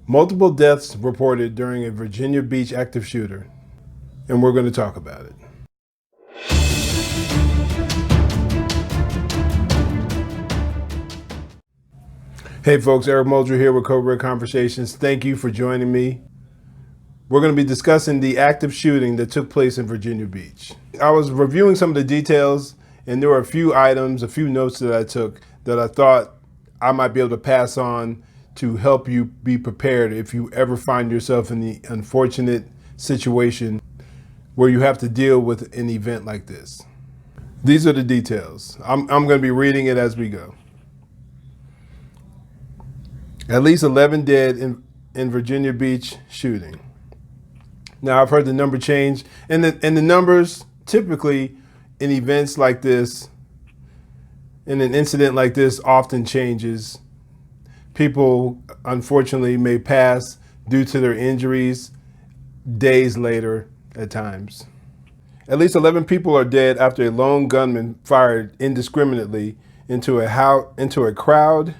Multiple deaths reported during a Virginia Beach active shooter, and we're going to talk about it. Hey folks, Eric Muldrow here with Code Red Conversations. Thank you for joining me. We're going to be discussing the active shooting that took place in Virginia Beach. I was reviewing some of the details, and there were a few items, a few notes that I took that I thought I might be able to pass on to help you be prepared if you ever find yourself in the unfortunate situation where you have to deal with an event like this. These are the details. I'm going to be reading it as we go. At least 11 dead in Virginia Beach shooting. Now, I've heard the number change, and the numbers typically in events like this, in an incident like this, often changes. People, unfortunately, may pass due to their injuries days later at times. At least 11 people are dead after a lone gunman fired indiscriminately into a crowd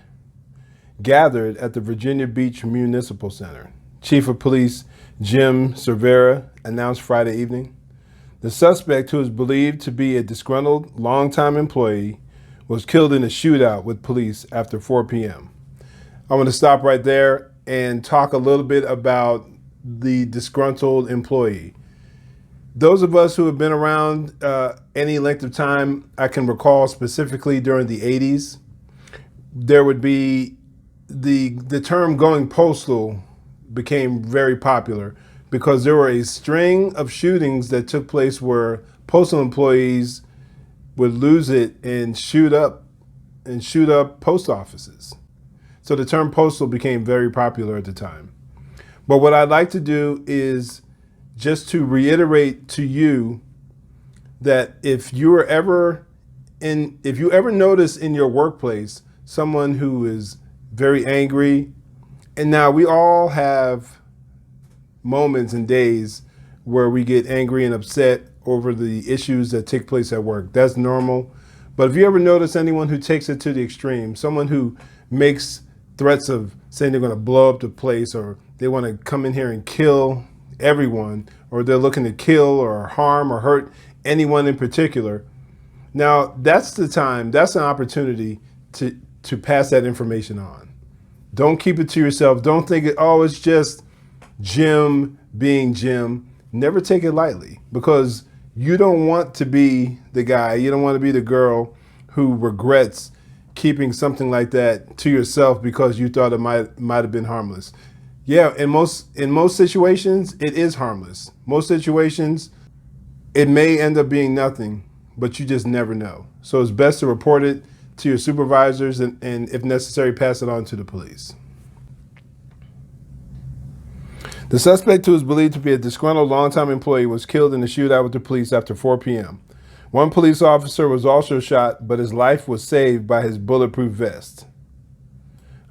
gathered at the Virginia Beach Municipal Center. Chief of Police Jim Cervera announced Friday evening. The suspect, who is believed to be a disgruntled longtime employee, was killed in a shootout with police after 4 p.m. I want to stop right there and talk a little bit about the disgruntled employee. Those of us who have been around any length of time, I can recall specifically during the 80s, there would be the term going postal became very popular because there were a string of shootings that took place where postal employees would lose it and shoot up post offices. So the term postal became very popular at the time. But what I'd like to do is just to reiterate to you that if you ever notice in your workplace someone who is very angry, and now we all have moments and days where we get angry and upset over the issues that take place at work. That's normal. But if you ever notice anyone who takes it to the extreme, someone who makes threats of saying they're going to blow up the place, or they want to come in here and kill everyone, or they're looking to kill or harm or hurt anyone in particular, now that's the time, that's an opportunity to pass that information on. Don't keep it to yourself. Don't think it's just Jim being Jim. Never take it lightly, because you don't want to be the guy, you don't want to be the girl who regrets keeping something like that to yourself because you thought it might have been harmless. Yeah, in most situations, it is harmless. Most situations, it may end up being nothing, but you just never know. So it's best to report it to your supervisors and if necessary, pass it on to the police. The suspect, who is believed to be a disgruntled longtime employee, was killed in a shootout with the police after 4 p.m. One police officer was also shot, but his life was saved by his bulletproof vest.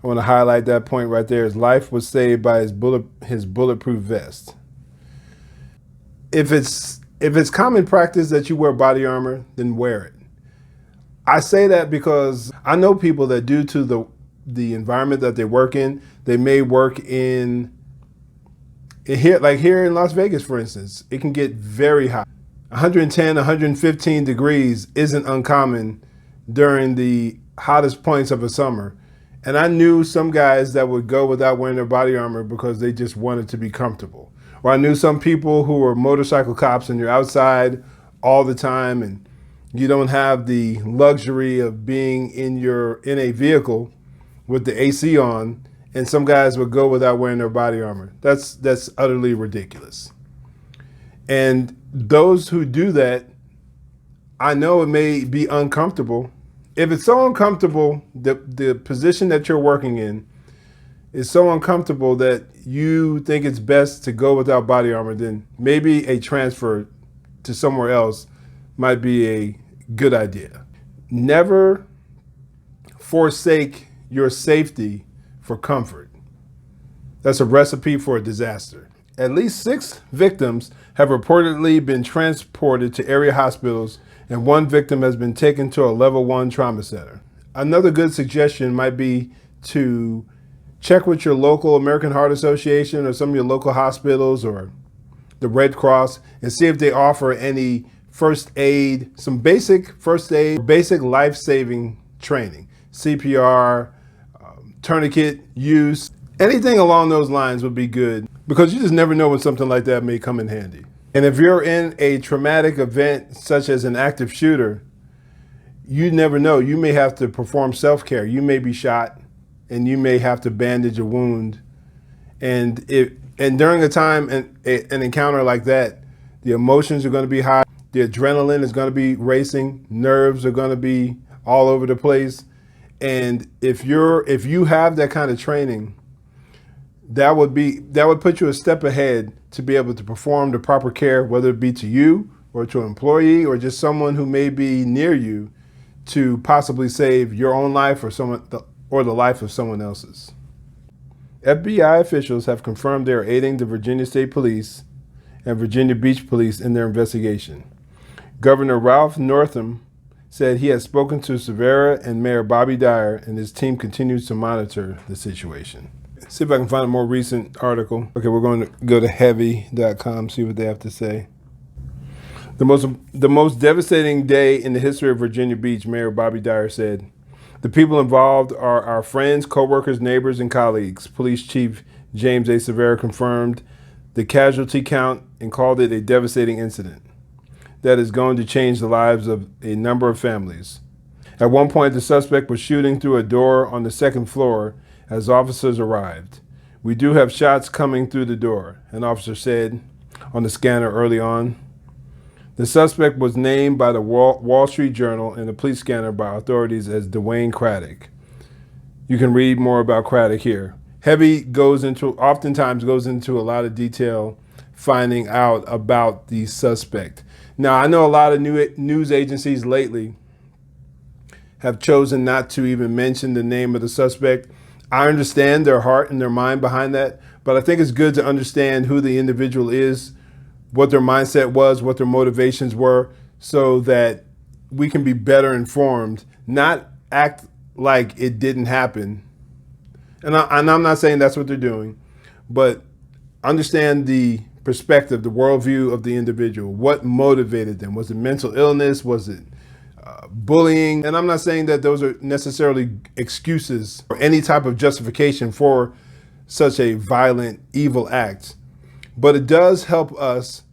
I want to highlight that point right there. His life was saved by his bulletproof vest. If it's common practice that you wear body armor, then wear it. I say that because I know people that, due to the environment that they work in, they may work in here in Las Vegas, for instance, it can get very hot. 110, 115 degrees isn't uncommon during the hottest points of a summer. And I knew some guys that would go without wearing their body armor because they just wanted to be comfortable. Or I knew some people who were motorcycle cops, and you're outside all the time and you don't have the luxury of being in a vehicle with the AC on, and some guys would go without wearing their body armor. That's utterly ridiculous. And those who do that, I know it may be uncomfortable. If it's so uncomfortable, the position that you're working in is so uncomfortable that you think it's best to go without body armor, then maybe a transfer to somewhere else might be a good idea. Never forsake your safety for comfort. That's a recipe for a disaster. At least 6 victims have reportedly been transported to area hospitals, and 1 victim has been taken to a level 1 trauma center. Another good suggestion might be to Check with your local American Heart Association or some of your local hospitals or the Red Cross and see if they offer any first aid, some basic first aid, basic life-saving training, CPR, tourniquet use, anything along those lines would be good because you just never know when something like that may come in handy. And if you're in a traumatic event such as an active shooter, you never know. You may have to perform self-care. You may be shot and you may have to bandage a wound. And during a time, an encounter like that, the emotions are going to be high. The adrenaline is going to be racing. Nerves are going to be all over the place. And if you have that kind of training, that would put you a step ahead to be able to perform the proper care, whether it be to you or to an employee or just someone who may be near you, to possibly save your own life or the life of someone else's. FBI officials have confirmed they are aiding the Virginia State Police and Virginia Beach Police in their investigation. Governor Ralph Northam said he has spoken to Cervera and Mayor Bobby Dyer, and his team continues to monitor the situation. See if I can find a more recent article. Okay, we're going to go to heavy.com, see what they have to say. The most devastating day in the history of Virginia Beach, Mayor Bobby Dyer said. The people involved are our friends, co-workers, neighbors, and colleagues. Police Chief James A. Cervera confirmed the casualty count and called it a devastating incident that is going to change the lives of a number of families. At one point, the suspect was shooting through a door on the second floor as officers arrived. We do have shots coming through the door, an officer said on the scanner early on. The suspect was named by the Wall Street Journal and the police scanner by authorities as Dwayne Craddock. You can read more about Craddock here. Heavy oftentimes goes into a lot of detail finding out about the suspect. Now, I know a lot of news agencies lately have chosen not to even mention the name of the suspect. I understand their heart and their mind behind that, but I think it's good to understand who the individual is, what their mindset was, what their motivations were, so that we can be better informed, not act like it didn't happen. And I'm not saying that's what they're doing, but understand the perspective, the worldview of the individual. What motivated them? Was it mental illness? Was it bullying? And I'm not saying that those are necessarily excuses or any type of justification for such a violent, evil act. But it does help us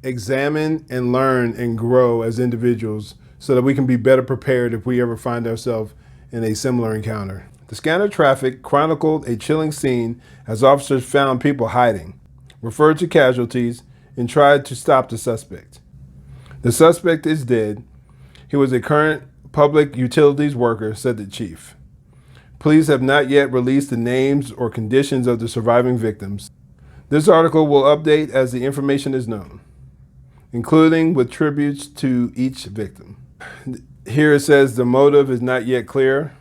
examine and learn and grow as individuals so that we can be better prepared if we ever find ourselves in a similar encounter. The scanner traffic chronicled a chilling scene as officers found people hiding, referred to casualties, and tried to stop the suspect. The suspect is dead. He was a current public utilities worker, said the chief. Police have not yet released the names or conditions of the surviving victims. This article will update as the information is known, including with tributes to each victim. Here it says the motive is not yet clear.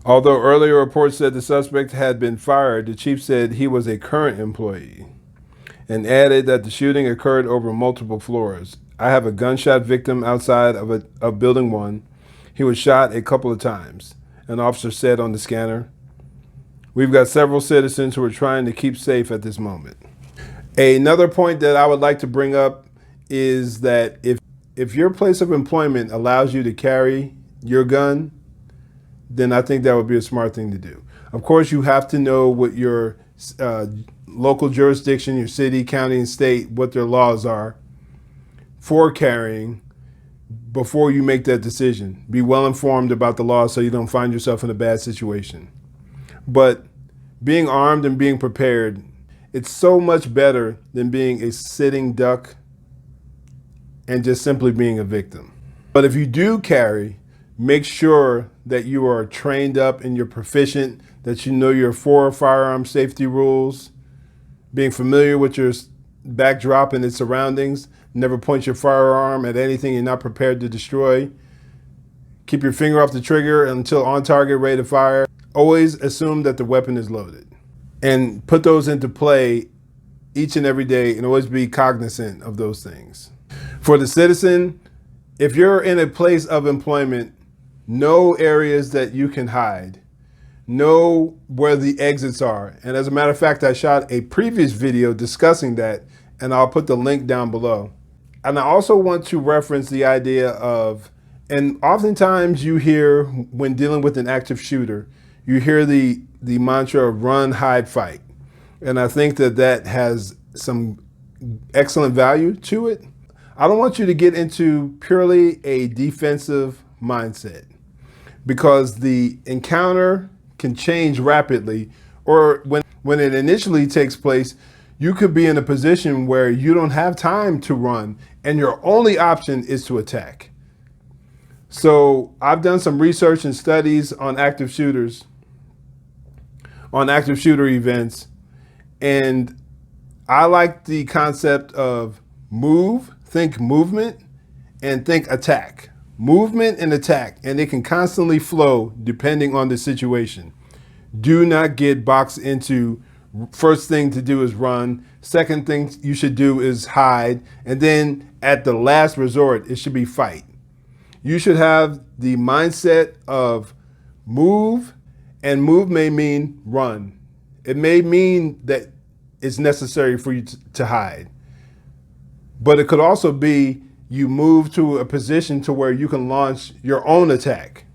Although earlier reports said the suspect had been fired, the chief said he was a current employee and added that the shooting occurred over multiple floors. I have a gunshot victim outside of Building 1. He was shot a couple of times, an officer said on the scanner. We've got several citizens who are trying to keep safe at this moment. Another point that I would like to bring up is that if your place of employment allows you to carry your gun, then I think that would be a smart thing to do. Of course, you have to know what your local jurisdiction, your city, county, and state, what their laws are for carrying before you make that decision. Be well informed about the law so you don't find yourself in a bad situation. But being armed and being prepared, it's so much better than being a sitting duck and just simply being a victim. But if you do carry, make sure that you are trained up and you're proficient, that you know your 4 firearm safety rules, being familiar with your backdrop and its surroundings. Never point your firearm at anything you're not prepared to destroy. Keep your finger off the trigger until on target, ready to fire. Always assume that the weapon is loaded and put those into play each and every day, and always be cognizant of those things. For the citizen, if you're in a place of employment, know areas that you can hide. know where the exits are. And as a matter of fact, I shot a previous video discussing that, and I'll put the link down below. And I also want to reference the idea of, and oftentimes you hear when dealing with an active shooter, you hear the mantra of run, hide, fight. And I think that that has some excellent value to it. I don't want you to get into purely a defensive mindset, because the encounter can change rapidly, or when it initially takes place, you could be in a position where you don't have time to run and your only option is to attack. So I've done some research and studies on active shooters, on active shooter events, and I like the concept of move, think movement, and think attack. Movement and attack, and it can constantly flow depending on the situation. Do not get boxed into first thing to do is run, second thing you should do is hide, and then at the last resort, it should be fight. You should have the mindset of move, and move may mean run. It may mean that it's necessary for you to hide, but it could also be you move to a position to where you can launch your own attack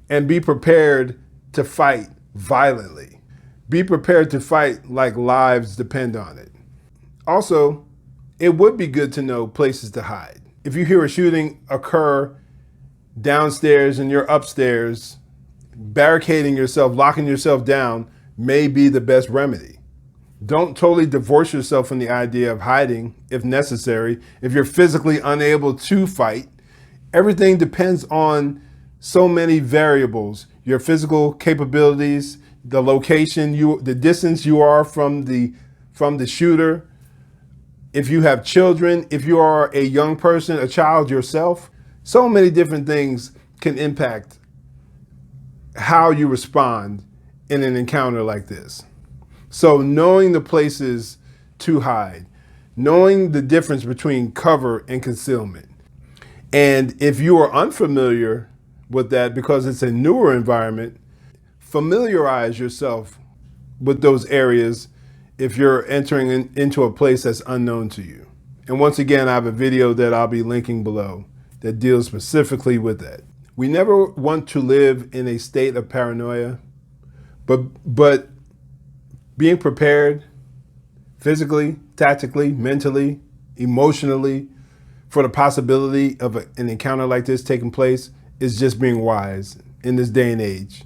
and be prepared to fight violently. Be prepared to fight like lives depend on it. Also, it would be good to know places to hide. If you hear a shooting occur downstairs and you're upstairs, barricading yourself, locking yourself down may be the best remedy. Don't totally divorce yourself from the idea of hiding if necessary. If you're physically unable to fight, everything depends on so many variables: your physical capabilities, the location, the distance you are from the shooter. If you have children, if you are a young person, a child yourself, so many different things can impact how you respond in an encounter like this. So knowing the places to hide, knowing the difference between cover and concealment. And if you are unfamiliar with that because it's a newer environment, familiarize yourself with those areas if you're entering into a place that's unknown to you. And once again, I have a video that I'll be linking below that deals specifically with that. We never want to live in a state of paranoia, but being prepared physically, tactically, mentally, emotionally for the possibility of an encounter like this taking place is just being wise in this day and age.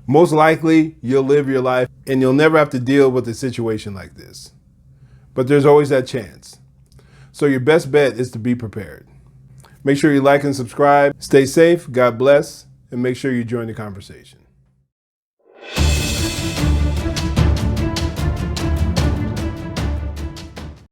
Most likely, you'll live your life and you'll never have to deal with a situation like this. But there's always that chance. So your best bet is to be prepared. Make sure you like and subscribe. Stay safe, God bless, and make sure you join the conversation.